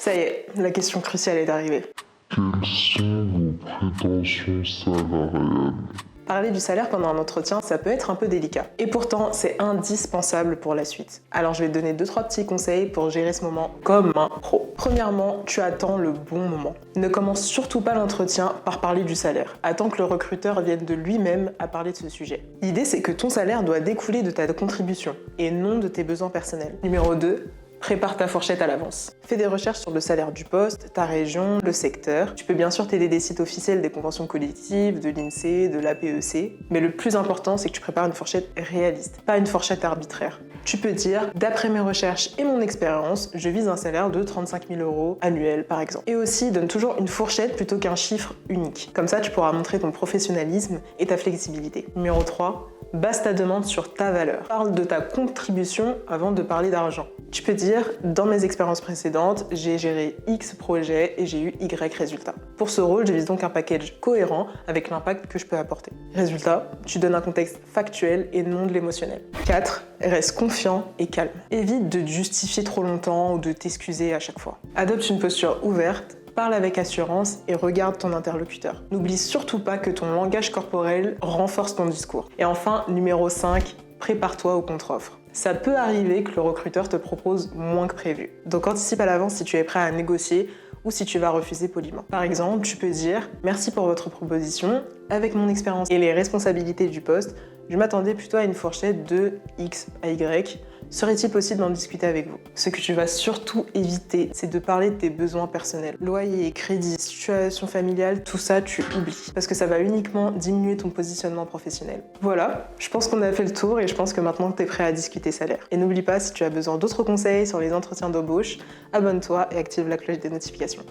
Ça y est, la question cruciale est arrivée. Quelles sont vos prétentions salariales? Parler du salaire pendant un entretien, ça peut être un peu délicat. Et pourtant, c'est indispensable pour la suite. Alors je vais te donner 2-3 petits conseils pour gérer ce moment comme un pro. Premièrement, tu attends le bon moment. Ne commence surtout pas l'entretien par parler du salaire. Attends que le recruteur vienne de lui-même à parler de ce sujet. L'idée, c'est que ton salaire doit découler de ta contribution et non de tes besoins personnels. Numéro 2. Prépare ta fourchette à l'avance. Fais des recherches sur le salaire du poste, ta région, le secteur. Tu peux bien sûr t'aider des sites officiels des conventions collectives, de l'INSEE, de l'APEC. Mais le plus important, c'est que tu prépares une fourchette réaliste, pas une fourchette arbitraire. Tu peux dire, d'après mes recherches et mon expérience, je vise un salaire de 35 000 € annuel par exemple. Et aussi, donne toujours une fourchette plutôt qu'un chiffre unique. Comme ça, tu pourras montrer ton professionnalisme et ta flexibilité. Numéro 3. Base ta demande sur ta valeur. Parle de ta contribution avant de parler d'argent. Tu peux dire, dans mes expériences précédentes, j'ai géré X projets et j'ai eu Y résultats. Pour ce rôle, je vise donc un package cohérent avec l'impact que je peux apporter. Résultat, tu donnes un contexte factuel et non de l'émotionnel. 4. Reste confiant et calme. Évite de te justifier trop longtemps ou de t'excuser à chaque fois. Adopte une posture ouverte, parle avec assurance et regarde ton interlocuteur. N'oublie surtout pas que ton langage corporel renforce ton discours. Et enfin, numéro 5, prépare-toi au contre-offre. Ça peut arriver que le recruteur te propose moins que prévu. Donc anticipe à l'avance si tu es prêt à négocier ou si tu vas refuser poliment. Par exemple, tu peux dire « Merci pour votre proposition. Avec mon expérience et les responsabilités du poste, je m'attendais plutôt à une fourchette de X à Y. Serait-il possible d'en discuter avec vous ?» Ce que tu vas surtout éviter, c'est de parler de tes besoins personnels. Loyer, crédit, situation familiale, tout ça, tu oublies. Parce que ça va uniquement diminuer ton positionnement professionnel. Voilà, je pense qu'on a fait le tour et je pense que maintenant tu es prêt à discuter salaire. Et n'oublie pas, si tu as besoin d'autres conseils sur les entretiens d'embauche, abonne-toi et active la cloche des notifications.